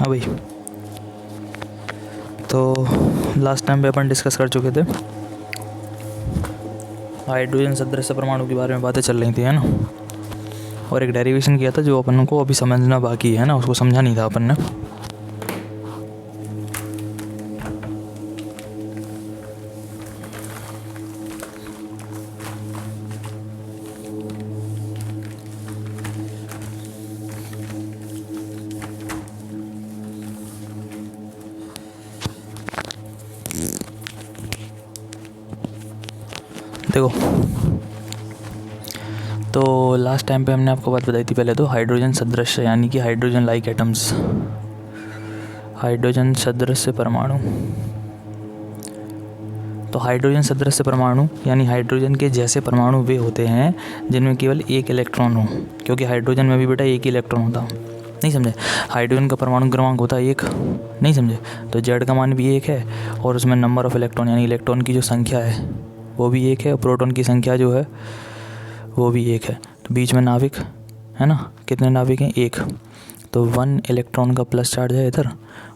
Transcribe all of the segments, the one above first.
हाँ भाई, तो लास्ट टाइम पे अपन डिस्कस कर चुके थे, हाइड्रोजन सदृश परमाणु के बारे में बातें चल रही थी, है ना। और एक डेरिवेशन किया था जो अपन को अभी समझना बाकी है ना, उसको समझा नहीं था अपन ने। देखो, तो लास्ट टाइम पे हमने आपको बात बताई थी पहले तो हाइड्रोजन सदृश यानी कि हाइड्रोजन लाइक एटम्स, हाइड्रोजन सदृश परमाणु। तो हाइड्रोजन सदृश परमाणु यानी हाइड्रोजन के जैसे परमाणु वे होते हैं जिनमें केवल एक इलेक्ट्रॉन हो, क्योंकि हाइड्रोजन में भी बेटा एक ही इलेक्ट्रॉन होता, नहीं समझे। हाइड्रोजन का परमाणु क्रमांक होता है एक, नहीं समझे। तो जेड का मान भी एक है और उसमें नंबर ऑफ इलेक्ट्रॉन यानी इलेक्ट्रॉन की जो संख्या है वो भी एक है, और प्रोटॉन की संख्या जो है वो भी एक है। तो बीच में नाविक है ना, कितने नाविक हैं? एक। तो 1 इलेक्ट्रॉन का प्लस चार्ज है इधर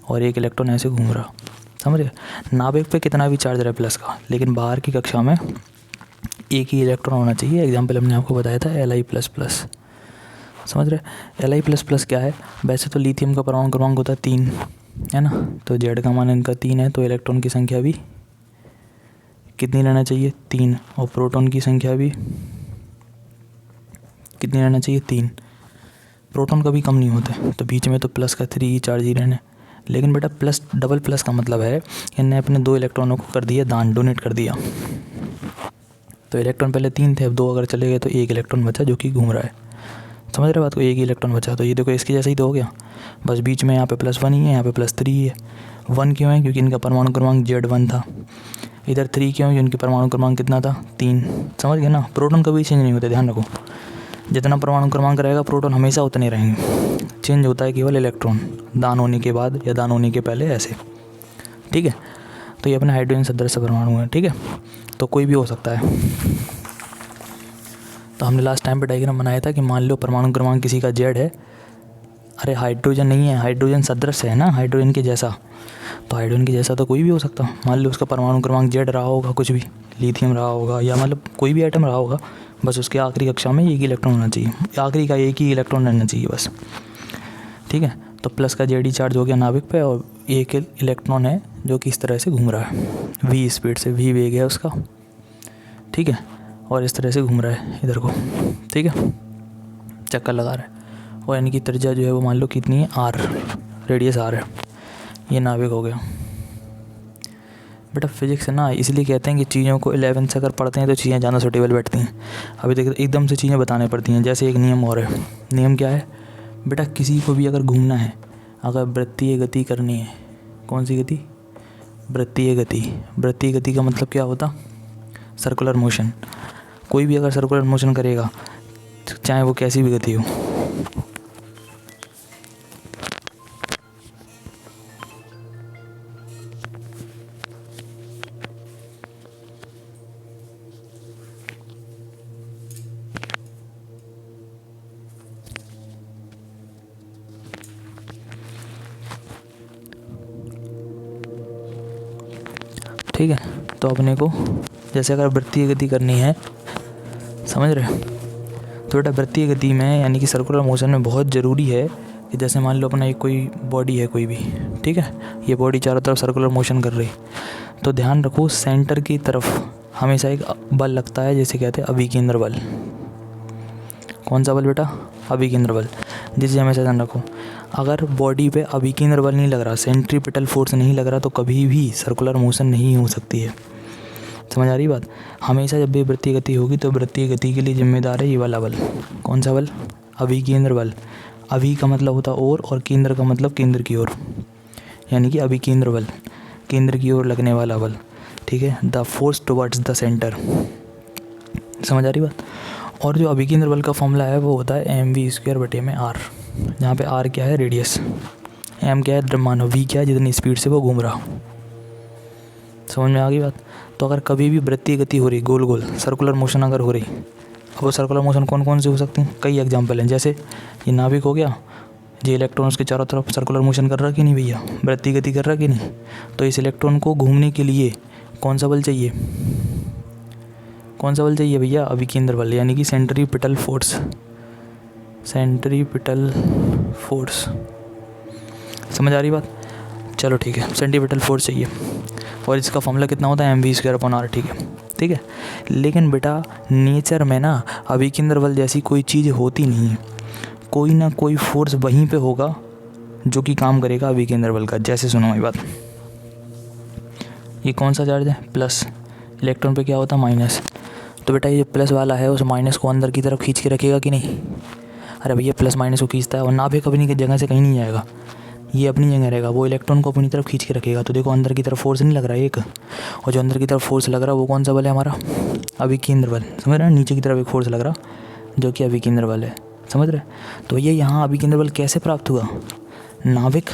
और 1 इलेक्ट्रॉन ऐसे घूम रहा, समझ रहे। नाविक पे कितना भी चार्ज रहा प्लस का, लेकिन बाहर की कक्षा में एक ही इलेक्ट्रॉन होना चाहिए। एग्जाम्पल हमने आपको बताया था Li++, समझ रहे। Li++ क्या है? वैसे तो लिथियम का परमाणु क्रमांक होता है 3, है ना। तो जेड का मान इनका 3 है, तो इलेक्ट्रॉन की संख्या भी कितनी रहना चाहिए? 3। और प्रोटॉन की संख्या भी कितनी रहना चाहिए? 3। प्रोटॉन कभी कम नहीं होते, तो बीच में तो प्लस का 3 चार्ज ही रहने। लेकिन बेटा प्लस, डबल प्लस का मतलब है इनने अपने 2 इलेक्ट्रॉनों को कर दिया दान, डोनेट कर दिया। तो इलेक्ट्रॉन पहले 3 थे, अब 2 अगर चले गए तो 1 इलेक्ट्रॉन बचा जो कि घूम रहा है, समझ रहे बात को। 1 ही इलेक्ट्रॉन बचा, तो ये देखो इसके जैसा ही तो हो गया, बस बीच में यहाँ पे +1 ही है, यहाँ पे +3 ही है। 1 क्यों है? क्योंकि इनका परमाणु क्रमांक Z1 था। इधर 3 क्यों? क्योंकि इनके परमाणु क्रमांक कितना था? 3। समझ गए ना। प्रोटॉन कभी चेंज नहीं होते, ध्यान रखो। जितना परमाणु क्रमांक रहेगा प्रोटॉन हमेशा उतने रहेंगे, चेंज होता है केवल इलेक्ट्रॉन, दान होने के बाद या दान होने के पहले, ऐसे, ठीक है। तो ये अपने हाइड्रोजन सदृश परमाणु है, ठीक है। तो कोई भी हो सकता है। तो हमने लास्ट टाइम पे डायग्राम बनाया था कि मान लो परमाणु क्रमांक किसी का Z है, अरे हाइड्रोजन नहीं है, हाइड्रोजन सदृश है ना, हाइड्रोजन के जैसा। तो हाइड्रोजन के जैसा तो कोई भी हो सकता, मान लो उसका परमाणु क्रमांक Z रहा होगा, कुछ भी लिथियम रहा होगा, या मतलब कोई भी आइटम रहा होगा, बस उसके आखिरी कक्षा में एक ही इलेक्ट्रॉन होना चाहिए, आखिरी का एक ही इलेक्ट्रॉन रहना चाहिए बस, ठीक है। तो प्लस का जेडी चार्ज हो गया नाविक पे, और एक इलेक्ट्रॉन है जो कि इस तरह से घूम रहा है, v स्पीड से, v वेग है उसका, ठीक है। और इस तरह से घूम रहा है इधर को, ठीक है, चक्कर लगा रहा है। और यानी कि त्रिज्या जो है वो मान लो कितनी है? r, रेडियस r है। ये नाविक हो गया। बेटा फिजिक्स है ना, इसलिए कहते हैं कि चीज़ों को 11 से अगर पढ़ते हैं तो चीज़ें ज़्यादा सूटेबल बैठती हैं। अभी देखो एकदम से चीज़ें बताने पड़ती हैं। जैसे एक नियम और है। नियम क्या है बेटा? किसी को भी अगर घूमना है, अगर वृत्तीय गति करनी है, कौन सी गति? वृत्तीय गति। वृत्तीय गति का मतलब क्या होता? Circular motion. कोई भी अगर सर्कुलर मोशन करेगा, चाहे वो कैसी भी गति हो, ठीक है। तो अपने को जैसे अगर वृत्तीय गति करनी है, समझ रहे, तो बेटा वृत्तीय गति में यानी कि सर्कुलर मोशन में बहुत ज़रूरी है कि जैसे मान लो अपना एक कोई बॉडी है कोई भी, ठीक है, ये बॉडी चारों तरफ सर्कुलर मोशन कर रही, तो ध्यान रखो सेंटर की तरफ हमेशा एक बल लगता है, जैसे कहते हैं अभिकेंद्र बल। कौन सा बल बेटा? अभिकेंद्र बल, जिसे हमेशा ध्यान रखो। अगर बॉडी पे अभिकेंद्र बल नहीं लग रहा, सेंट्रीपिटल फोर्स नहीं लग रहा, तो कभी भी सर्कुलर मोशन नहीं हो सकती है। समझ आ रही बात? हमेशा जब भी वृत्तीय गति होगी तो वृत्तीय गति के लिए जिम्मेदार है ये वाला बल। कौन सा बल? अभिकेंद्र बल। अभि का मतलब होता और केंद्र का मतलब केंद्र की ओर, यानी कि अभिकेंद्र बल, केंद्र की ओर लगने वाला बल, ठीक है। The force towards the centre. समझ आ रही बात? और जो अभिकेंद्र बल का फॉर्मूला है वो होता है mv²/r, जहाँ पे r क्या है? रेडियस, m क्या है? द्रव्यमान, v क्या है? जितनी स्पीड से वो घूम रहा। समझ में आ गई बात? तो अगर कभी भी वृत्तीय गति हो रही, गोल गोल सर्कुलर मोशन अगर हो रही, अब वो सर्कुलर मोशन कौन कौन से हो सकती हैं? कई एग्जांपल हैं। जैसे ये नाविक हो गया, ये इलेक्ट्रॉन उसके चारों तरफ सर्कुलर मोशन कर रहा कि नहीं भैया, वृत्तीय गति कर रहा कि नहीं। तो इस इलेक्ट्रॉन को घूमने के लिए कौन सा बल चाहिए, कौन सा बल चाहिए भैया, अभिकेंद्र बल, यानी कि सेंट्रीपिटल फोर्स, सेंट्रीपिटल फोर्स। समझ आ रही बात। चलो ठीक है, सेंट्रीपिटल फोर्स चाहिए और इसका फॉर्मूला कितना होता है mv²/r। ठीक है, ठीक है। लेकिन बेटा नेचर में ना अभिकेंद्र बल जैसी कोई चीज़ होती नहीं है, कोई ना कोई फोर्स वहीं पे होगा जो कि काम करेगा अभिकेंद्र बल का। जैसे सुनो मेरी बात, ये कौन सा चार्ज है, प्लस, इलेक्ट्रॉन पे क्या होता है माइनस। तो बेटा ये प्लस वाला है उस माइनस को अंदर की तरफ खींच के रखेगा कि नहीं। अरे भैया प्लस माइनस को खींचता है और नाभिक अपनी जगह से कहीं नहीं जाएगा, ये अपनी जगह रहेगा, वो इलेक्ट्रॉन को अपनी तरफ खींच के रखेगा। तो देखो अंदर की तरफ फोर्स नहीं लग रहा है एक, और जो अंदर की तरफ फोर्स लग रहा है वो कौन सा बल है हमारा, अभिकेंद्र बल। समझ रहे हैं, नीचे की तरफ एक फोर्स लग रहा जो कि अभिकेंद्र बल है। समझ रहे। तो भैया यहाँ अभिकेंद्र बल कैसे प्राप्त हुआ, नाभिक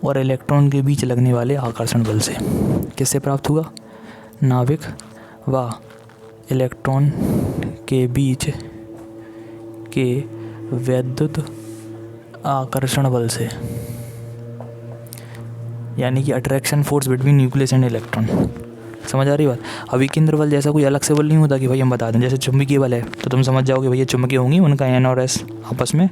और इलेक्ट्रॉन के बीच लगने वाले आकर्षण बल से। किससे प्राप्त हुआ, नाभिक व इलेक्ट्रॉन के बीच के वैद्युत आकर्षण बल से, यानी कि attraction force between nucleus and electron. समझ आ रही बात। अभिकेंद्र बल जैसा कोई अलग से बल नहीं होता कि भाई हम बता दें, जैसे चुंबकीय बल है तो तुम समझ जाओगे भैया चुंबकीय होंगी, उनका एन और एस आपस में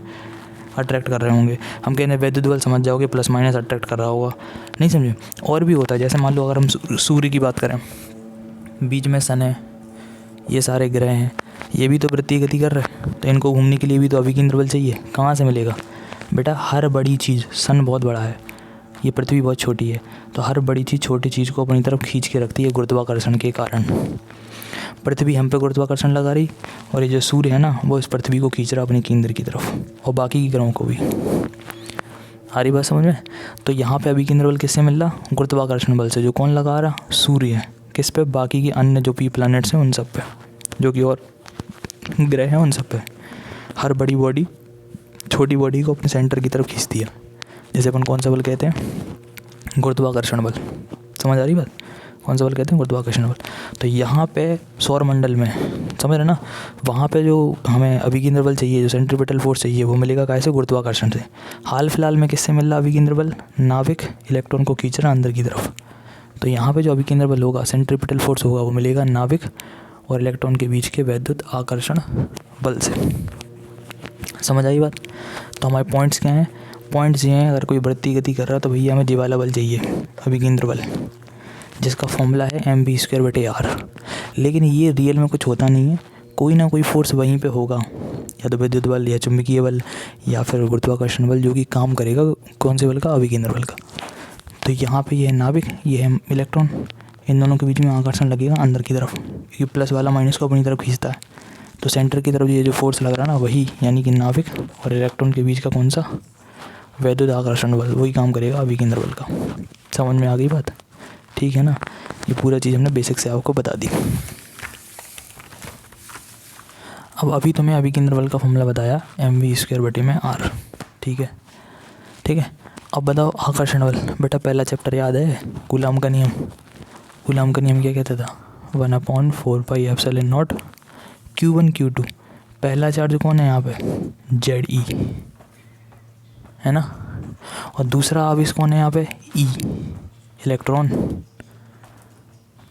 अट्रैक्ट कर रहे होंगे। हम कहते हैं वैद्युत बल, समझ जाओगे प्लस माइनस अट्रैक्ट कर रहा होगा। नहीं समझे। और भी होता है, जैसे मान लो अगर हम सूर्य की बात करें, बीच में सन है, ये सारे ग्रह हैं, ये भी तो वृत्तीय गति कर रहे हैं, तो इनको घूमने के लिए भी तो अभिकेंद्र बल चाहिए। कहाँ से मिलेगा बेटा, हर बड़ी चीज़, सन बहुत बड़ा है, ये पृथ्वी बहुत छोटी है, तो हर बड़ी चीज़ छोटी चीज़ को अपनी तरफ खींच के रखती है गुरुत्वाकर्षण के कारण। पृथ्वी हम पे गुरुत्वाकर्षण लगा रही और ये जो सूर्य है ना वो इस पृथ्वी को खींच रहा अपने केंद्र की तरफ, और बाकी के ग्रहों को भी। आ रही बात समझ में। तो यहाँ पे अभिकेंद्र बल किससे मिल रहा, गुरुत्वाकर्षण बल से। जो कौन लगा रहा, सूर्य है। किस पे, बाकी के अन्य जो भी प्लैनेट्स हैं उन सब पे, जो कि और ग्रह हैं उन सब पे। हर बड़ी बॉडी छोटी बॉडी को अपने सेंटर की तरफ खींचती है, जैसे अपन कौन सा बल कहते हैं, गुरुत्वाकर्षण बल। समझ आ रही बात, कौन सा बल कहते हैं, गुरुत्वाकर्षण बल। तो यहाँ पे सौर मंडल में, समझ रहे ना, वहाँ पे जो हमें अभिकेंद्र बल चाहिए, जो सेंट्रीपिटल फोर्स चाहिए, वो मिलेगा कैसे, गुरुत्वाकर्षण से। हाल फिलहाल में किससे मिल रहा अभिकेंद्र बल, नाभिक इलेक्ट्रॉन को खींच रहा अंदर की तरफ। तो यहाँ पे जो अभिकेंद्र बल होगा, सेंट्रीपिटल फोर्स होगा, वो मिलेगा नाभिक और इलेक्ट्रॉन के बीच के वैद्युत आकर्षण बल से। समझ आई बात। तो हमारे पॉइंट्स क्या हैं, पॉइंट्स ये हैं, अगर कोई वृत्तीय गति कर रहा है तो भैया हमें ये वाला बल चाहिए, अभिकेंद्र बल, जिसका फॉर्मूला है mv²/r। लेकिन ये रियल में कुछ होता नहीं है, कोई ना कोई फोर्स वहीं पे होगा, या तो विद्युत बल या चुंबकीय बल या फिर गुरुत्वाकर्षण बल, जो कि काम करेगा कौन से बल का, अभिकेंद्र बल का। तो यहाँ पे ये है नाभिक, ये है इलेक्ट्रॉन, इन दोनों के बीच में आकर्षण लगेगा अंदर की तरफ, क्योंकि प्लस वाला माइनस को अपनी तरफ खींचता है। तो सेंटर की तरफ ये जो फोर्स लग रहा है ना, वही यानी कि नाभिक और इलेक्ट्रॉन के बीच का कौन सा, वैद्युत आकर्षण बल, वही काम करेगा अभिकेंद्र बल का। समझ में आ गई बात, ठीक है ना। ये पूरा चीज़ हमने बेसिक से आपको बता दी। अब अभी तुम्हें अभिकेंद्र बल का फॉर्मूला बताया mv²/r, ठीक है, ठीक है। अब बताओ आकर्षण बल। बेटा पहला चैप्टर याद है, कूलाम का नियम। कूलाम का नियम क्या कहता था, 1/4πε0 Q1 Q2। पहला चार्ज कौन है यहाँ पे, Ze, है ना, और दूसरा आवेश कौन है यहाँ पे, E, इलेक्ट्रॉन।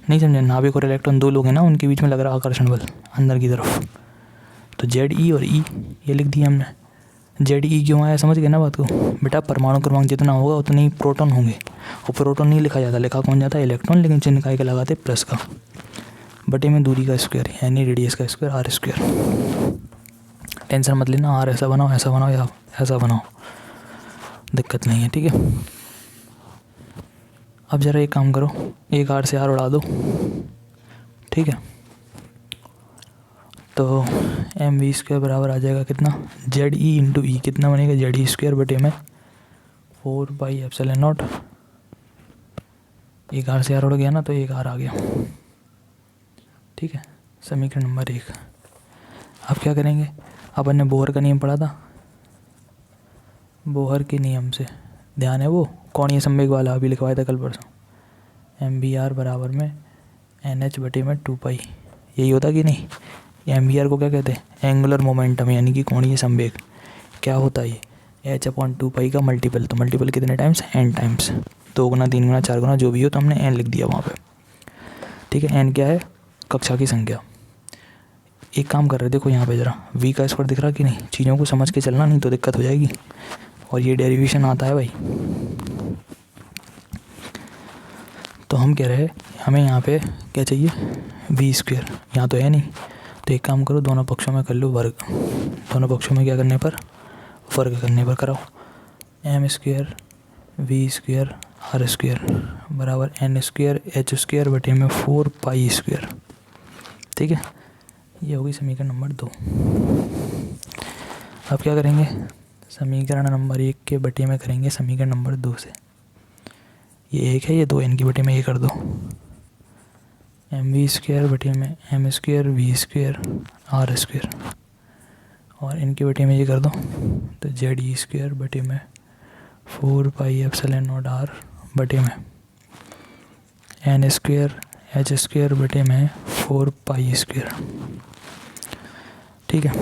नहीं समझे, नाभिक और इलेक्ट्रॉन दो लोग हैं ना, उनके बीच में लग रहा आकर्षण बल अंदर की तरफ। तो Ze और E ये लिख दिया हमने। Ze क्यों आया, समझ गए ना बात को। बेटा परमाणु क्रमांक जितना होगा उतने ही प्रोटॉन होंगे, और प्रोटॉन नहीं लिखा जाता, लिखा कौन जाता है, इलेक्ट्रॉन, लेकिन चिन्ह का लगाते प्लस का, बटे में दूरी का स्क्वायर यानी रेडियस का स्क्वायर, r²। टेंशन मत लेना, आर ऐसा बनाओ, ऐसा बनाओ या ऐसा बनाओ, दिक्कत नहीं है, ठीक है। अब ज़रा एक काम करो, एक आर से आर उड़ा दो, ठीक है। तो mv² बराबर आ जाएगा कितना, Ze × E, कितना बनेगा, Ze² बटे में 4πε0। एक आर से आर उड़ गया ना, तो एक आर आ गया, ठीक है। समीकरण नंबर 1। अब क्या करेंगे, अपन ने बोहर का नियम पढ़ा था, बोहर के नियम से ध्यान है, वो कोणीय संवेग वाला अभी लिखवाया था कल परसों। mvr बराबर में nh बटे में 2π, यही होता कि नहीं। mvr को क्या कहते हैं, एंगुलर मोमेंटम, यानी कि कोणीय संवेग। क्या होता है ये, h/2 का मल्टीपल, तो मल्टीपल कितने टाइम्स, n टाइम्स, 2 गुना 3 गुना 4 गुना जो भी हो, तो हमने n लिख दिया वहाँ पे। ठीक है, n क्या है, कक्षा की संख्या। एक काम कर रहे, देखो यहाँ पे ज़रा v का स्क्वायर दिख रहा कि नहीं, चीज़ों को समझ के चलना, नहीं तो दिक्कत हो जाएगी। और ये डेरिवेशन आता है भाई। तो हम कह रहे हैं हमें यहाँ पे क्या चाहिए, v स्क्वायर, यहाँ तो है नहीं, तो एक काम करो, दोनों पक्षों में कर लो वर्ग। दोनों पक्षों में क्या करने पर, वर्ग करने पर कराओ। m square v square r square बराबर n स्क्वायर h स्क्वायर बटे में 4 पाई स्क्वायर। ठीक है, ये होगी समीकरण नंबर 2। अब क्या करेंगे, समीकरण नंबर 1 के बटे में करेंगे समीकरण नंबर 2 से। ये 1 है, ये 2, इनके बटे में ये कर दो, mv स्क्वायर बटे में m square v square r square, और इनके बटे में ये कर दो, तो जे स्क्वायर बटे में 4 पाई एप्सिलॉन नॉट r बटे में n स्क्वायर h स्क्वायर बटे में 4 पाई स्क्वायर। ठीक है,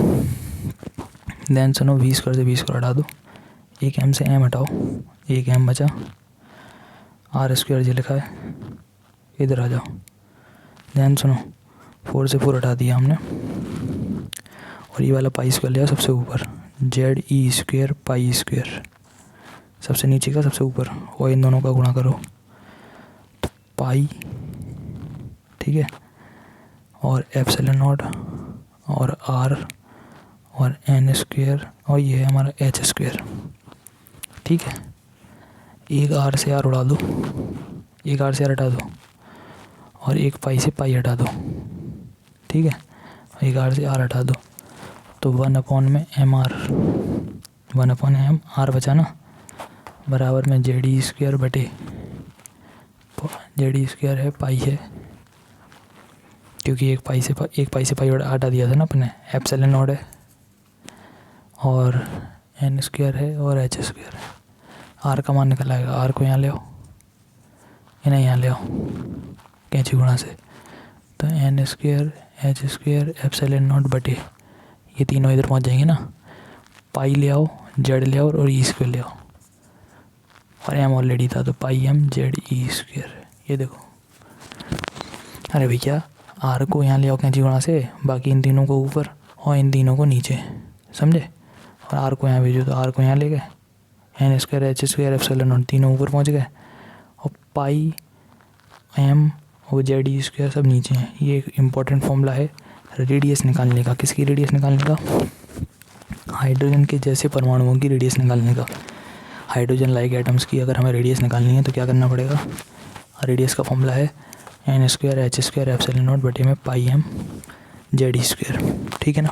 देन सुनो, v स्क्वायर से v स्क्वायर हटा दो, एक m से m हटाओ, एक m बचा, r स्क्वायर जो लिखा है इधर आ जाओ। देन सुनो, 4 से 4 हटा दिया हमने, और ये वाला पाई स्क्वायर लिया सबसे ऊपर, Z E square pi square सबसे नीचे का सबसे ऊपर, और इन दोनों का गुणा करो, तो पाई, ठीक है, और एप्सिलॉन नॉट और आर और एन स्क्वायर, और ये है हमारा एच स्क्वायर। ठीक है, एक आर से आर उड़ा दो, एक आर से आर हटा दो, और एक पाई से पाई हटा दो। ठीक है, एक आर से आर हटा दो, तो 1 में एम आर, 1 एम आर बचा ना, बराबर में जेड ई स्क्वायर बटे, जेड ई स्क्वायर है पाई है, क्योंकि एक पाई से पाई हटा दिया था ना अपने, एप्सिलॉन नॉट है, और एन स्क्वायर है और एच स्क्वायर है। आर का मान निकल आएगा, आर को यहाँ ले आओ, इन्हें यहाँ ले आओ कैंची गुणा से, तो n square H square epsilon not बटे, ये तीनों इधर पहुँच जाएंगे ना, पाई ले आओ, जेड ले आओ और ई स्क्वायर ले आओ, और एम ऑलरेडी था, तो पाई एम जेड ई स्क्वायर। ये देखो, अरे भैया आर को यहाँ ले आओ कैंची गुणा से, बाकी इन तीनों को ऊपर और इन तीनों को नीचे, समझे, और आर को यहाँ भेजो, तो आर को यहाँ ले गए, N square H square epsilon naught तीनों ऊपर पहुँच गए, और पाई एम और जेड ई स्क्वायर सब नीचे हैं। ये एक इम्पॉर्टेंट फॉर्मूला है रेडियस निकालने का। किसकी रेडियस निकालने का, हाइड्रोजन के जैसे परमाणुओं की रेडियस निकालने का। हाइड्रोजन लाइक एटम्स की अगर हमें रेडियस निकालनी है तो क्या करना पड़ेगा, रेडियस का फॉर्मूला है N square H square epsilon not बटे में pi M Z E square. ठीक है ना,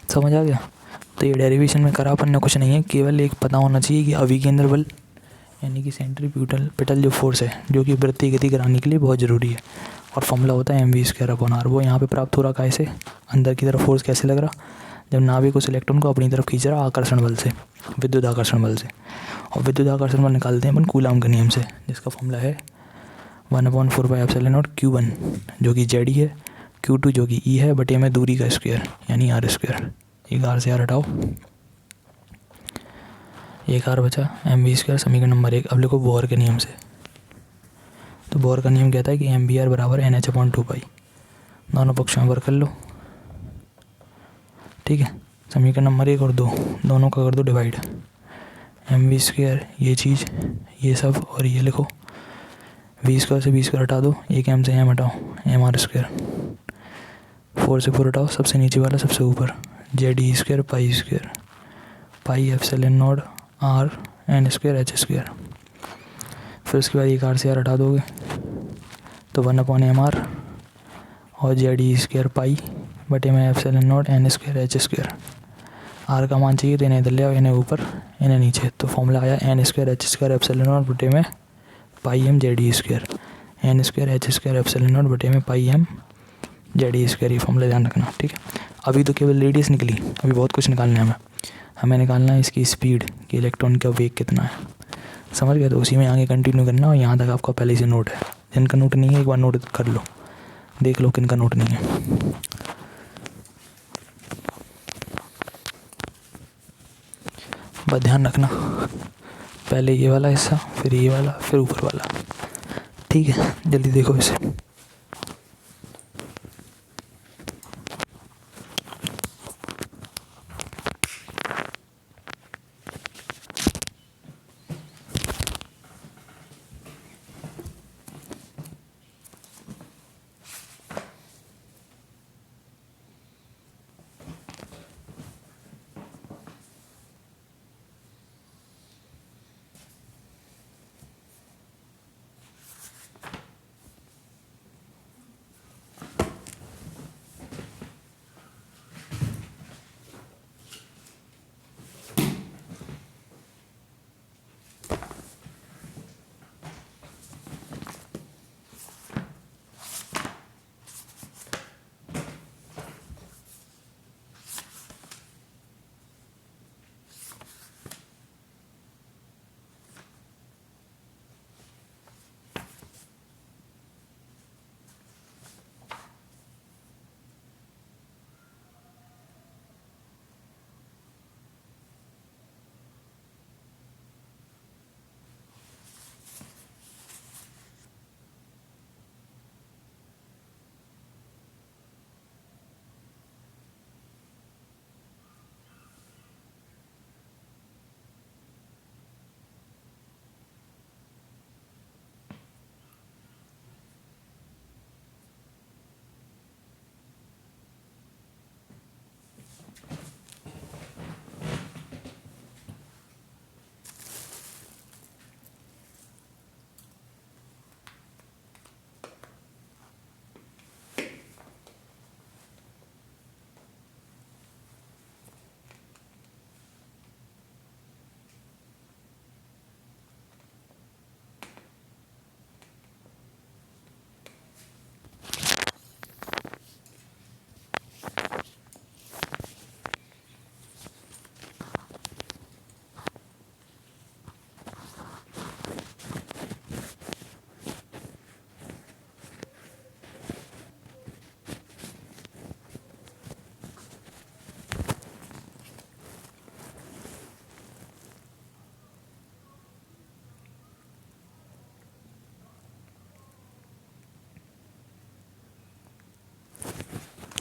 समझ आ गया। तो ये डेरिवेशन में करा अपन ने कुछ नहीं है, केवल एक पता होना चाहिए कि अभिकेंद्र बल यानी कि सेंट्रीपिटल जो फोर्स है, जो कि वृत्तीय गति कराने के लिए बहुत ज़रूरी है, और फॉर्मूला होता है mv स्क्वायर अपॉन आर। वो यहाँ पे प्राप्त हो रहा कैसे, अंदर की तरफ फोर्स कैसे लग रहा, जब नाभिक उस इलेक्ट्रॉन को अपनी तरफ खींच रहा आकर्षण बल से, विद्युत आकर्षण बल से, और विद्युत आकर्षण बल निकालते हैं अपन कूलाम के नियम से, जिसका फॉर्मूला है 1/4 पाई एप्सिलॉन नॉट Q1 जो कि जेड है, Q2 जो कि ई है, बटे में दूरी का स्क्वायर यानी आर स्क्वायर। एक आर से आर हटाओ, एक आर बचा, mv स्क्वायर समीकरण नंबर 1। अब लिखो बोर के नियम से, तो बोर का नियम कहता है कि mv आर बराबर NH/2 पाई, दोनों पक्षों में वर्ग कर लो। ठीक है, समीकरण नंबर 1 और 2 दोनों का कर दो डिवाइड, mv स्क्वायर ये चीज़ ये सब, और ये लिखो v स्क्वायर से v स्क्वायर हटा दो, एक m से m हटाओ, एम आर स्क्वायर, 4 से 4 हटाओ, सबसे नीचे वाला सबसे ऊपर, Z E square pi epsilon naught R N square H square. फिर उसके बाद एक आर से आर हटा दोगे तो 1/m/r और जेड ई स्क्वायर पाई बटे में epsilon naught N square H square. R का मान चाहिए तो इन्हें इधर ले आओ, इन्हें ऊपर इन्हें नीचे, तो फॉर्मूला आया N square H square epsilon not बटे में pi M Z E square, N square H square epsilon not बटे में pi M Z E square. ये फॉर्मूला ध्यान रखना। ठीक है, अभी तो केवल रेडियस निकली, अभी बहुत कुछ निकालना है हमें निकालना है इसकी स्पीड कि इलेक्ट्रॉन का वेग कितना है। समझ गए, तो उसी में आगे कंटिन्यू करना, और यहाँ तक आपका पहले से नोट है। जिनका नोट नहीं है एक बार नोट कर लो, देख लो किनका नोट नहीं है। बस ध्यान रखना, पहले ये वाला हिस्सा, फिर ये वाला, फिर ऊपर वाला। ठीक है, जल्दी देखो इसे।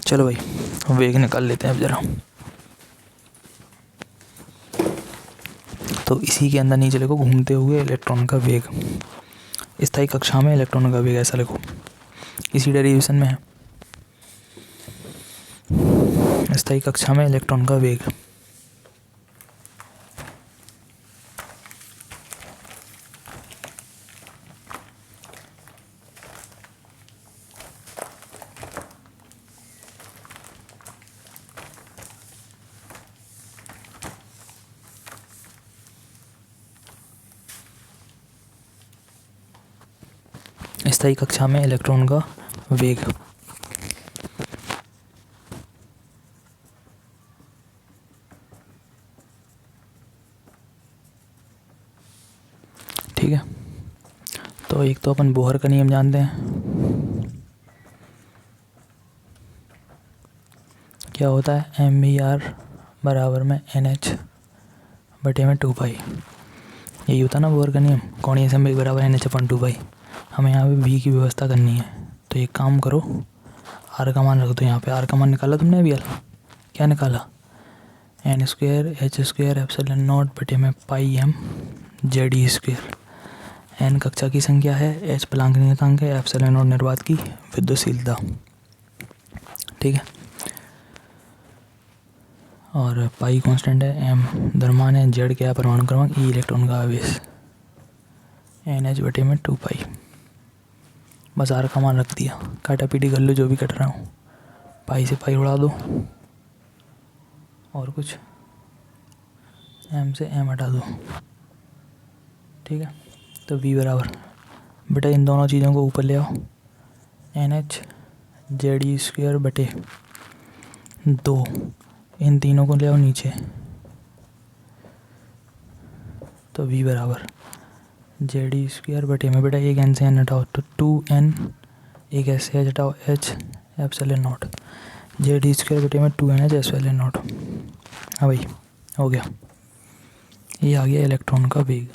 चलो भाई वेग निकाल लेते हैं अब ज़रा। तो इसी के अंदर नीचे लिखो घूमते हुए इलेक्ट्रॉन का वेग। स्थायी कक्षा में इलेक्ट्रॉन का वेग, ऐसा लिखो, इसी डेरिवेशन में है। स्थायी कक्षा में इलेक्ट्रॉन का वेग। स्थायी कक्षा में इलेक्ट्रॉन का वेग। ठीक है, तो एक तो अपन बोहर का नियम जानते हैं, क्या होता है, MeR बराबर में NH बटे में 2 पाई। यही होता है ना बोहर का नियम, कोणीय संवेग बराबर NH/2 पाई। हमें यहाँ पे V की व्यवस्था करनी है, तो एक काम करो, R का मान रख दो यहाँ पे। R का मान निकाला तुमने अभी? क्या निकाला? N² H² एप्सिलॉन नॉट बटे में पाई M ZE²। N कक्षा की संख्या है, H प्लांक नियतांक है, एप्सिलॉन नॉट निर्वात की विद्युतशीलता। ठीक है, और पाई कांस्टेंट है, M द्रव्यमान है, Z क्या है, परमाणु क्रमांक, E इलेक्ट्रॉन का आवेश, NH बटे में 2 पाई। बस R का मान रख दिया, काटा पीटी कर लो जो भी कट रहा हूँ, पाई से पाई उड़ा दो, और कुछ M से M हटा दो। ठीक है, तो V बराबर, बेटा इन दोनों चीज़ों को ऊपर ले आओ, NH ZE² बटे 2, इन तीनों को ले आओ नीचे, तो V बराबर जेड ई स्क्वायर बटे में बेटा एक एन से एन हटाओ तो 2n, एक एच से एच हटाओ H epsilon not, Z E square बटे में 2n एच एप्सिलॉन नॉट। हाँ भाई हो गया, ये आ गया इलेक्ट्रॉन का वेग,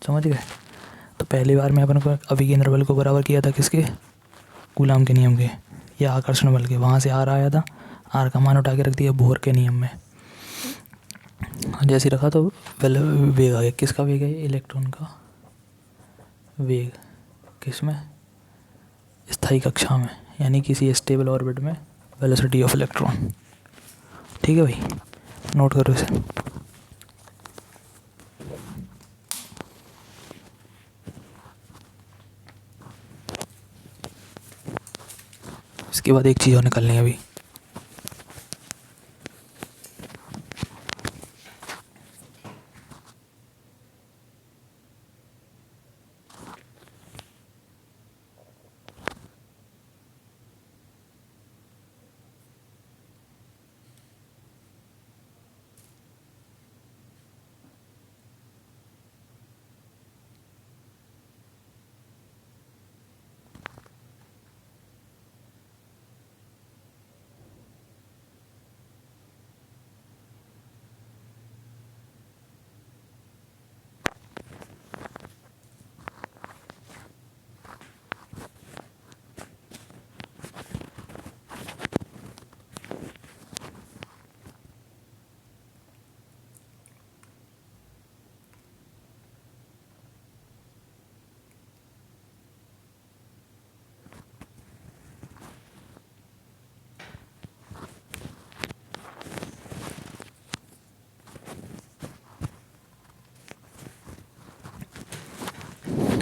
समझ गए। तो पहली बार में अपन को अभिकेंद्र बल को बराबर किया था किसके, कूलाम के नियम के या आकर्षण बल के, वहाँ से आर आया था, आर का मान उठा के रख दिया बोर के नियम में, जैसे रखा तो पहले वेग आ गया। किसका वेग है, इलेक्ट्रॉन का वेग, किस में, स्थायी कक्षा में, यानी किसी स्टेबल ऑर्बिट में वेलोसिटी ऑफ इलेक्ट्रॉन। ठीक है भाई, नोट करो इसे। इसके बाद एक चीज़ और निकालनी है अभी,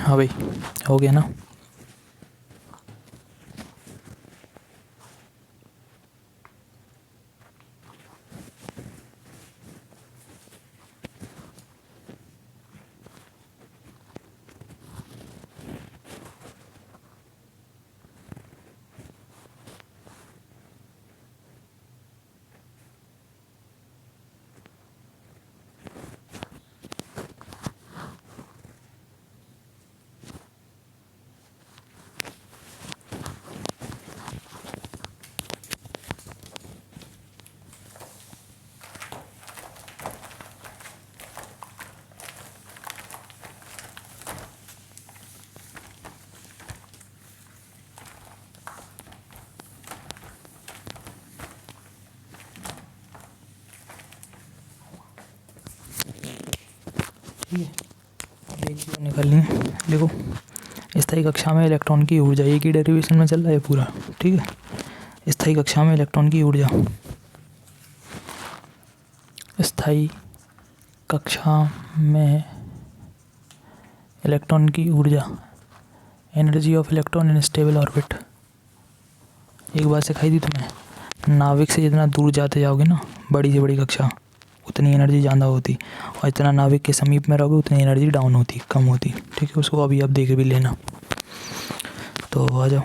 हाँ भाई हो गया ना। ठीक है, एक चीज़ निकालनी है, देखो स्थायी कक्षा में इलेक्ट्रॉन की ऊर्जा, एक ही डेरिवेशन में चल रहा है पूरा। ठीक है, स्थायी कक्षा में इलेक्ट्रॉन की ऊर्जा, स्थायी कक्षा में इलेक्ट्रॉन की ऊर्जा, energy of electron in stable orbit. एक बात सिखाई थी तुम्हें, नाविक से जितना दूर जाते जाओगे ना, बड़ी से बड़ी कक्षा, उतनी एनर्जी ज़्यादा होती, और जितना नाविक के समीप में रहोगे उतनी एनर्जी डाउन होती, कम होती। ठीक है, उसको अभी आप देख भी लेना। तो आ जाओ।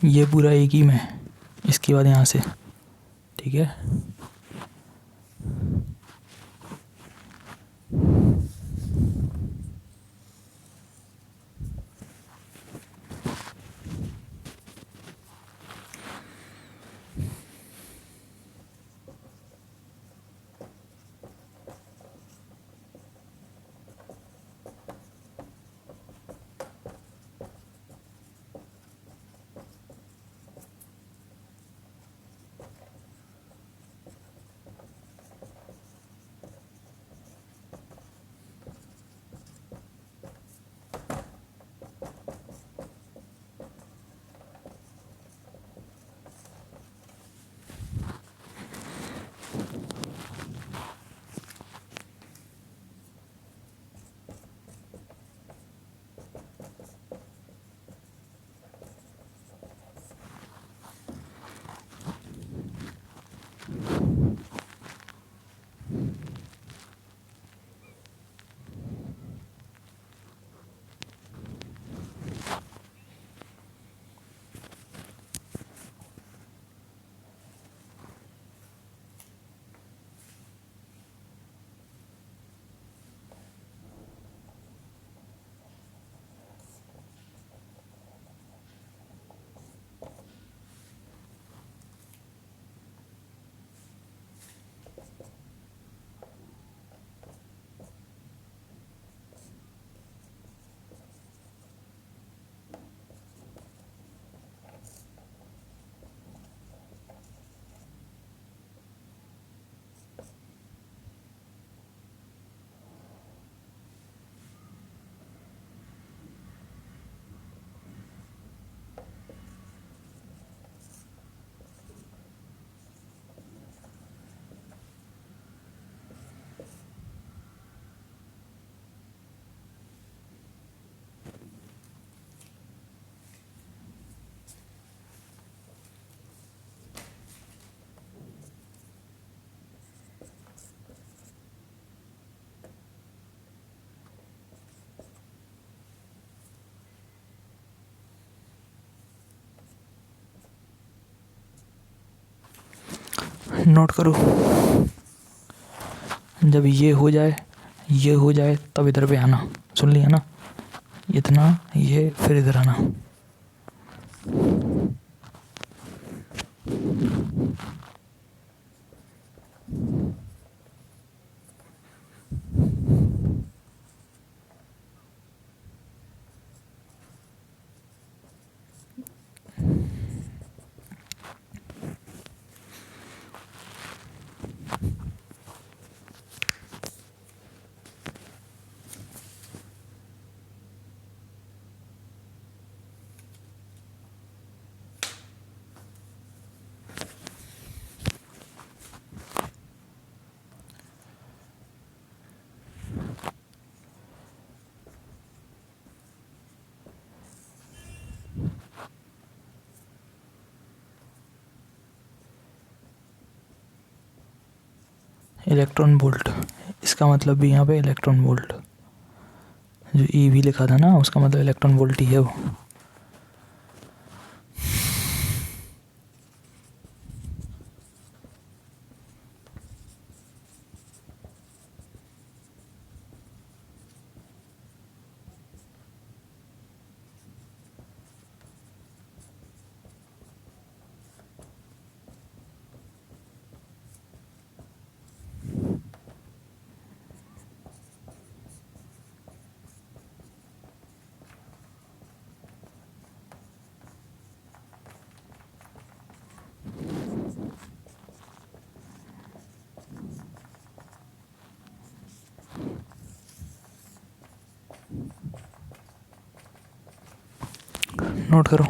ये पूरा एक ही में, इसके बाद यहाँ से, ठीक है। नोट करो, जब ये हो जाए, ये हो जाए, तब इधर पे आना। सुन लिया ना, इतना, ये फिर इधर आना। इलेक्ट्रॉन वोल्ट, इसका मतलब भी यहाँ पे इलेक्ट्रॉन वोल्ट, जो ई भी लिखा था ना, उसका मतलब इलेक्ट्रॉन वोल्ट ही है वो। नोट करो।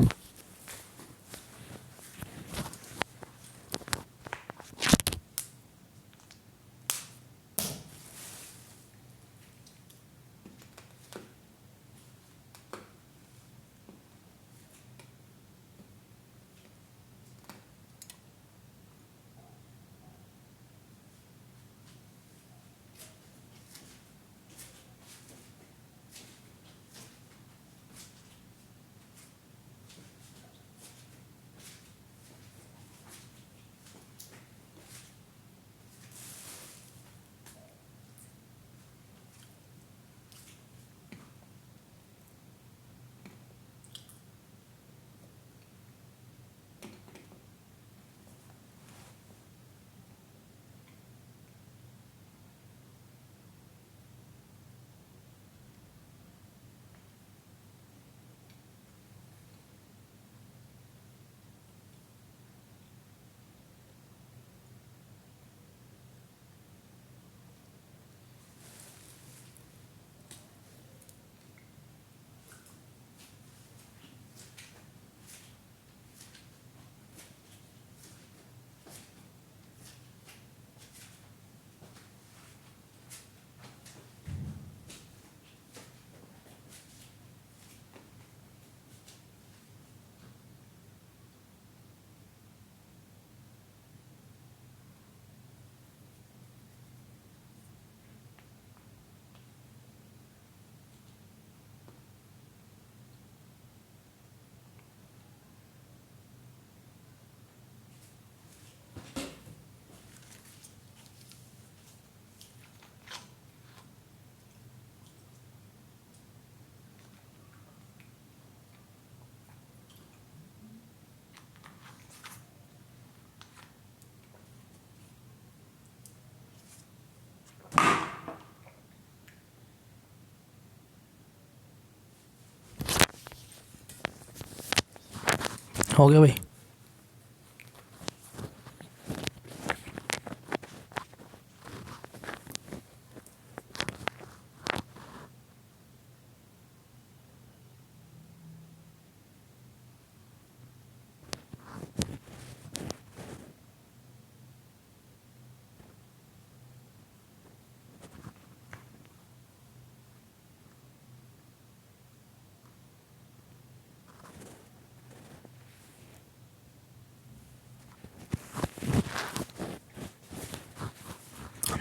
हो गया भाई।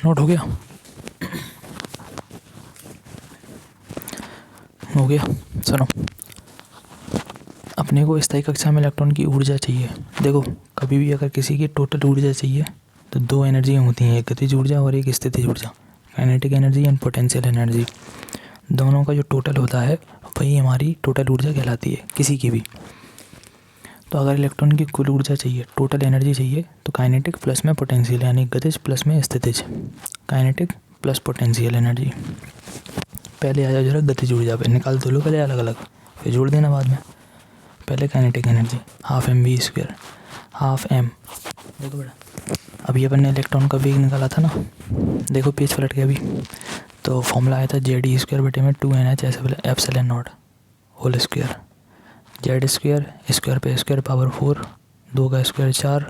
नोट हो गया? हो गया। सुनो, अपने को स्थायी कक्षा में इलेक्ट्रॉन की ऊर्जा चाहिए। देखो, कभी भी अगर किसी की टोटल ऊर्जा चाहिए तो दो एनर्जियाँ होती हैं, एक गतिज ऊर्जा और एक स्थितिज ऊर्जा, kinetic energy and potential energy. दोनों का जो टोटल होता है वही हमारी टोटल ऊर्जा कहलाती है किसी की भी। तो अगर इलेक्ट्रॉन की कुल ऊर्जा चाहिए, टोटल एनर्जी चाहिए, तो काइनेटिक प्लस में पोटेंशियल, यानी गतिज प्लस में स्थितिज, काइनेटिक प्लस पोटेंशियल एनर्जी। पहले आ जाओ जरा गतिज ऊर्जा पे, निकाल दो लो पहले अलग अलग, फिर जोड़ देना बाद में। पहले kinetic energy half M V square, half M. देखो बेटा, अभी अपन ने इलेक्ट्रॉन का वेग निकाला था ना, देखो पेज पलट गया अभी। तो फॉर्मूला आया था जेड ई स्क्वायर बटे में 2NH epsilon naught whole square. Z square, square पे स्क्वायर पावर 4, 2 का square 4,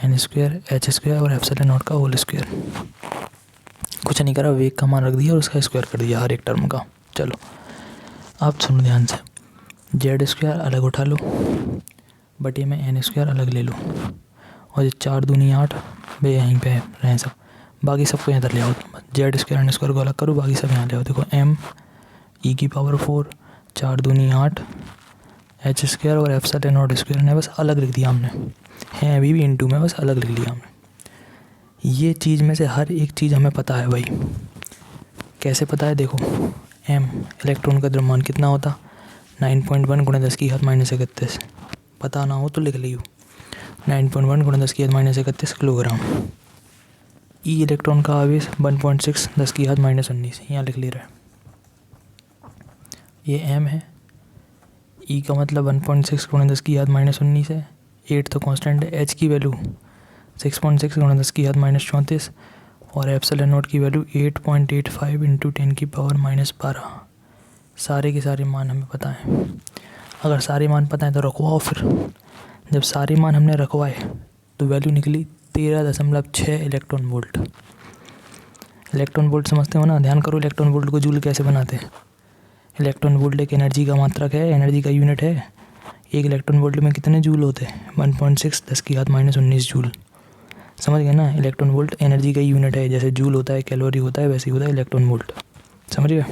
N square, H square और एप्सिलॉन नॉट का होल स्क्वायर। कुछ नहीं करा, वेग का मान रख दिया और उसका स्क्वायर कर दिया हर एक टर्म का। चलो आप सुनो ध्यान से, जेड स्क्वायर अलग उठा लो, बटे में एन स्क्वायर अलग ले लो, और 4 दूनी 8 बे यहीं पे रहें सब, बाकी सबको यहाँ ले आओ। जेड स्क्वायर एन स्क्वायर को अलग करो, बाकी सब यहाँ ले आओ। देखो एम ई की पावर 4, 4 दूनी 8, एच स्क्वायर और एप्सिलॉन नॉट स्क्वायर ने बस अलग लिख दिया हमने, है अभी भी इनटू में, बस अलग लिख लिया हमने। ये चीज़ में से हर एक चीज़ हमें पता है भाई। कैसे पता है? देखो, एम इलेक्ट्रॉन का द्रव्यमान कितना होता, 9.1 गुणा 10 की घात -31। पता ना हो तो लिख लियो, 9.1 गुणा 10 की घात -31 किलोग्राम। ई इलेक्ट्रॉन का आवेश 1.6 10 की घात -19, यहाँ लिख ले रहा है। ये एम है, ई का मतलब 1.6 गुणा 10 की घात -19 है, 8 तो कांस्टेंट है। एच की वैल्यू 6.6 गुणा 10 की घात -34 और एप्सिलॉन नॉट की वैल्यू 8.85 इंटू 10 की पावर -12। सारे के सारे मान हमें पता है। अगर सारे मान पता है तो रखवाओ फिर। जब सारे मान हमने रखवाए तो वैल्यू निकली 13.6 इलेक्ट्रॉन वोल्ट। इलेक्ट्रॉन वोल्ट समझते हो ना? ध्यान करो, इलेक्ट्रॉन वोल्ट को जूल कैसे बनाते हैं। इलेक्ट्रॉन वोल्ट एक एनर्जी का मात्रक है, एनर्जी का यूनिट है। एक इलेक्ट्रॉन वोल्ट में कितने जूल होते हैं? 1.6 10 की घात -19 जूल। समझ गए ना? इलेक्ट्रॉन वोल्ट एनर्जी का यूनिट है, जैसे जूल होता है, कैलोरी होता है, वैसे ही होता है इलेक्ट्रॉन वोल्ट। समझ गए?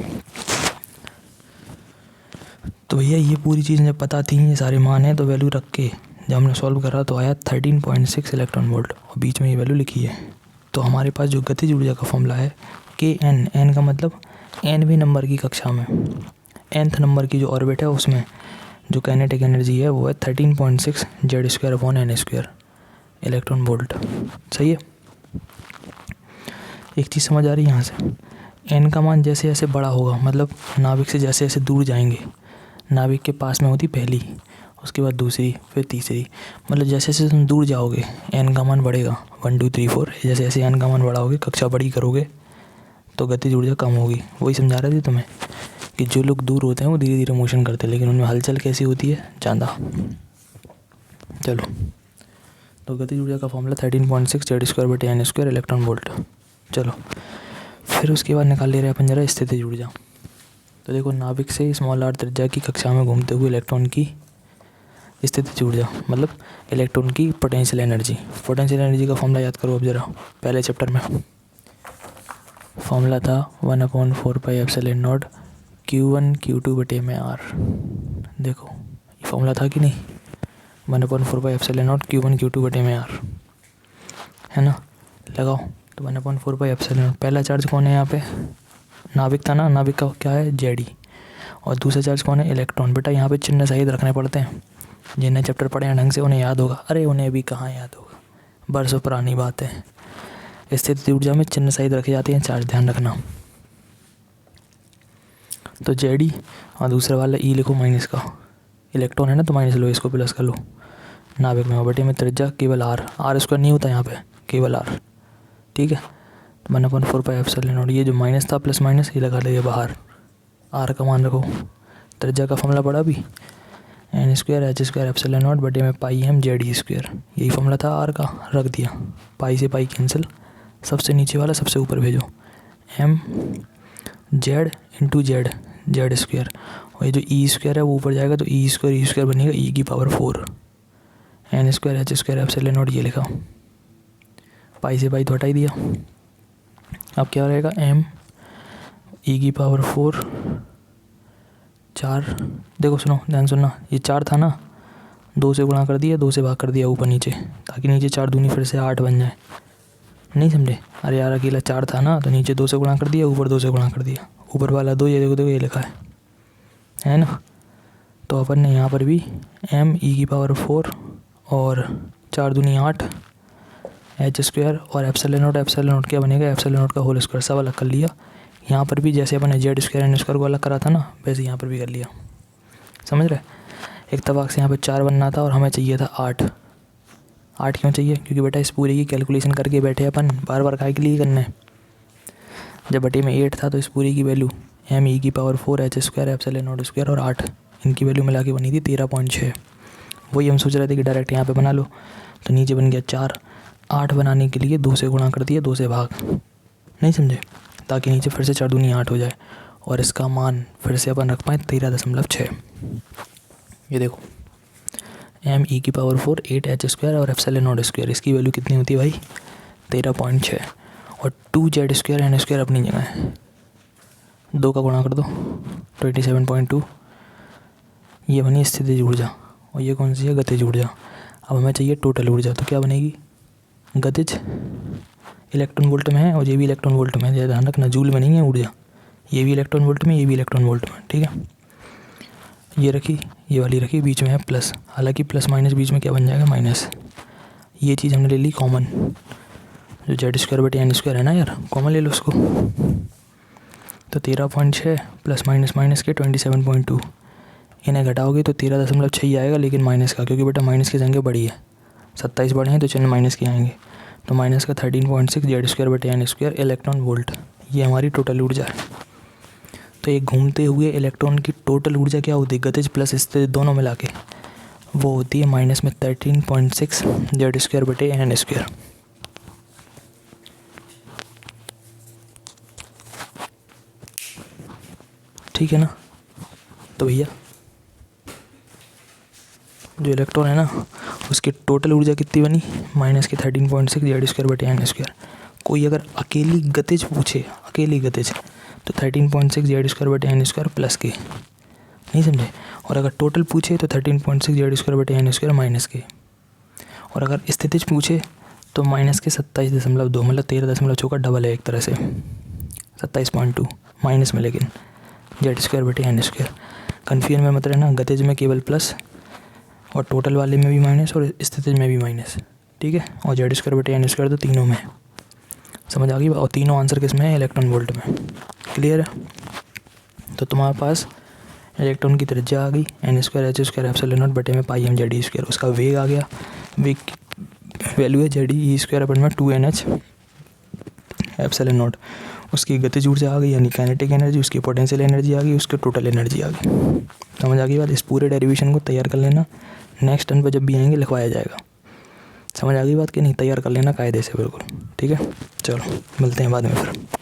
तो भैया ये पूरी चीज़ जब पता थी, ये सारे मान हैं, तो वैल्यू रख के जब हमने सॉल्व करा तो आया 13.6 इलेक्ट्रॉन वोल्ट, और बीच में ये वैल्यू लिखी है। तो हमारे पास जो गतिज ऊर्जा का फॉर्मूला है Kn, एन का मतलब nवें नंबर की कक्षा में, nth नंबर की जो ऑर्बिट है उसमें जो काइनेटिक एनर्जी है वो है 13.6 Z square upon N square electron volt. सही है? एक चीज़ समझ आ रही है यहाँ से? एन का मान जैसे जैसे बड़ा होगा, मतलब नाभिक से जैसे जैसे दूर जाएंगे, नाभिक के पास में होती पहली, उसके बाद दूसरी, फिर तीसरी, मतलब जैसे जैसे तुम दूर जाओगे एन का मान बढ़ेगा, 1 2 3 4, जैसे जैसे एन का मान बढ़ाओगे, कक्षा बड़ी करोगे, तो गतिज ऊर्जा कम होगी। वही समझा रहे थे तुम्हें कि जो लोग दूर होते हैं वो धीरे धीरे मोशन करते हैं, लेकिन उनमें हलचल कैसी होती है? ज़्यादा। चलो, तो गतिज ऊर्जा का फॉर्मूला 13.6 जेड स्क्वायर बटे एन स्क्वायर इलेक्ट्रॉन वोल्ट। चलो, फिर उसके बाद निकाल ले रहे हैं अपन जरा स्थितिज ऊर्जा। तो देखो, नाभिक से स्मॉल आर त्रिज्या की कक्षा में घूमते हुए इलेक्ट्रॉन की स्थितिज ऊर्जा, मतलब इलेक्ट्रॉन की पोटेंशियल एनर्जी। पोटेंशियल एनर्जी का फॉर्मूला याद करो अब जरा, पहले चैप्टर में फॉर्मूला था 1/4 पाई एप्सिलॉन नॉट Q1 Q2 बटे में R। देखो ये फॉर्मूला था कि नहीं? 1/4 पाई एप्सिलॉन नॉट Q1 Q2 बटे में R, है ना? लगाओ, तो 1/4 पाई एप्सिलॉन नॉट। पहला चार्ज कौन है यहाँ पे? नाभिक था ना, नाभिक का क्या है? जेडी। और दूसरा चार्ज कौन है? इलेक्ट्रॉन। बेटा यहाँ पे चिन्ह सही रखने पड़ते हैं, जिन्हें चैप्टर पढ़े हैं ढंग से उन्हें याद होगा। अरे उन्हें अभी कहाँ याद होगा, बरसों पुरानी बात है। स्थितिज ऊर्जा में चिन्ह सही रखे जाते हैं, चार्ज ध्यान रखना। तो जेडी और दूसरा वाला ई लिखो माइनस का, इलेक्ट्रॉन है ना तो माइनस लो, इसको प्लस कर लो। नाभिक में बटे में त्रिज्या केवल आर स्क्वायर नहीं होता यहाँ पे, केवल आर। ठीक है, 1/4 एप्सिलॉन नॉट। ये जो माइनस था प्लस माइनस ये लगा लेंगे बाहर, आर का मान रखो। त्रिज्या का फॉर्मूला पड़ा भी, N square H square epsilon not बटे में pi M Z E square. यही फॉर्मूला था आर का, रख दिया। पाई से पाई कैंसिल, सबसे नीचे वाला सबसे ऊपर भेजो, M Z into Z, Z square. और ये जो ई स्क्वायर है वो ऊपर जाएगा तो ई स्क्वायर बनेगा ई की power 4। N square H square epsilon naught ये लिखा, पाई से पाई तो हटा ही दिया। अब क्या रहेगा, एम ई की पावर 4 4। देखो सुनो, ध्यान सुनना, ये 4 था ना, 2 से गुणा कर दिया, 2 से भाग कर दिया ऊपर नीचे, ताकि नीचे 4 दूनी फिर से 8 बन जाए। नहीं समझे? अरे यार अकेला 4 था ना, तो नीचे 2 से गुणा कर दिया, ऊपर 2 से गुणा कर दिया, ऊपर वाला 2, ये देखो देखो ये लिखा है ना। तो अपन ने यहाँ पर भी एम ई की पावर 4 और 4 दूनी 8 एच स्क्वायर और एप्सिलॉन नॉट क्या बनेगा, एप्सिलॉन नॉट का होल स्क्वायर, सब अलग कर लिया। यहाँ पर भी जैसे अपन ने जेड स्क्वायर एन स्क्वायर को अलग करा था ना, वैसे यहाँ पर भी कर लिया। समझ रहे? एक तबाक से यहाँ पे 4 बनना था और हमें चाहिए था 8। 8 क्यों चाहिए? क्योंकि बेटा इस पूरे की कैलकुलेशन करके बैठे अपन, बार बार काय के लिए करना है। जब बटे में 8 था तो इस पूरी की वैल्यू एम ई की power 4 H square epsilon not square और 8, इनकी वैल्यू मिला के बनी थी 13.6। वही हम सोच रहे थे कि डायरेक्ट यहाँ पे बना लो, तो नीचे बन गया 4। 8 बनाने के लिए 2 से गुणा कर दिया, 2 से भाग। नहीं समझे? ताकि नीचे फिर से 4 दूनी 8 हो जाए और इसका मान फिर से अपन रख पाएँ 13.6। ये देखो, एम ई की पावर 4 8 एच स्क्वायर और एप्सिलॉन नॉट स्क्वायर, इसकी वैल्यू कितनी होती है भाई, 13.6। और 2 जेड स्क्वायर एन स्क्वायर अपनी जगह है, 2 का गुणा कर दो 27.2। ये बनी स्थितिज ऊर्जा और ये कौन सी है, गतिज ऊर्जा। अब हमें चाहिए टोटल ऊर्जा, तो क्या बनेगी, गतिज इलेक्ट्रॉन वोल्ट में है और ये भी इलेक्ट्रॉन वोल्ट में है, ध्यान रखना, जूल में नहीं है ऊर्जा, ये भी इलेक्ट्रॉन वोल्ट में, ये भी इलेक्ट्रॉन वोल्ट में। ठीक है, ये रखी, ये वाली रखी, बीच में है प्लस, हालांकि प्लस माइनस बीच में क्या बन जाएगा, माइनस। ये चीज़ हमने ले ली कॉमन, जो जेड स्क्वायर बटे एन स्क्वायर है ना यार, कॉमन ले लो उसको। तो 13.6 प्लस माइनस माइनस के 27.2, इन्हें घटाओगे तो 13.6 ही आएगा, लेकिन माइनस का, क्योंकि बेटा माइनस की संख्या बड़ी है, 27 बड़े हैं तो चिन्ह माइनस के आएंगे। तो माइनस का 13.6 जेड स्क्वायर बटे एन स्क्वायर इलेक्ट्रॉन वोल्ट, ये हमारी टोटल ऊर्जा है। तो एक घूमते हुए इलेक्ट्रॉन की टोटल ऊर्जा क्या होती है, गतिज प्लस स्थितिज दोनों मिला के, वो होती है माइनस में 13.6 जेड स्क्वायर बटे एन स्क्वायर। ठीक है ना? तो भैया जो इलेक्ट्रॉन है ना, उसकी टोटल ऊर्जा कितनी बनी, माइनस के 13.6 जेड स्क्वायर बटे एन स्क्वायर। कोई अगर अकेली गतिज पूछे, अकेली गतिज, तो 13.6 जेड स्क्वायर बटे एन स्क्वायर प्लस के, नहीं समझे? और अगर टोटल पूछे तो 13.6 जेड स्क्वायर बटे एन स्क्वायर माइनस के। और अगर स्थितिज पूछे तो माइनस के 27.2, मतलब 13.6 का डबल है एक तरह से, 27.2 माइनस में, लेकिन जेड स्क्वायर बटे एन स्क्वायर। कन्फ्यूजन में मत रहना, गतिज में केवल प्लस और टोटल वाले में भी माइनस और स्थितिज में भी माइनस। ठीक है, और जेड स्क्वायर बटे एन स्क्वायर तो तीनों में, समझ आ गई? और तीनों आंसर किस में है, इलेक्ट्रॉन वोल्ट में। क्लियर है? तो तुम्हारे पास इलेक्ट्रॉन की त्रिज्या आ गई, N square H square epsilon not बटे में pi M Z E square. उसका वेग आ गया, वेग की वैल्यू है जेड ई स्क्वायर अपन में 2NH एप्सिलॉन नॉट। उसकी गतिज ऊर्जा आ गई यानी काइनेटिक एनर्जी, उसकी पोटेंशियल एनर्जी आ गई, उसकी टोटल एनर्जी आ गई। समझ आ गई बात? इस पूरे डेरिवेशन को तैयार कर लेना, नेक्स्ट टर्न पर जब भी आएंगे लिखवाया जाएगा। समझ आ गई बात कि नहीं? तैयार कर लेना कायदे से बिल्कुल। ठीक है, चलो मिलते हैं बाद में फिर।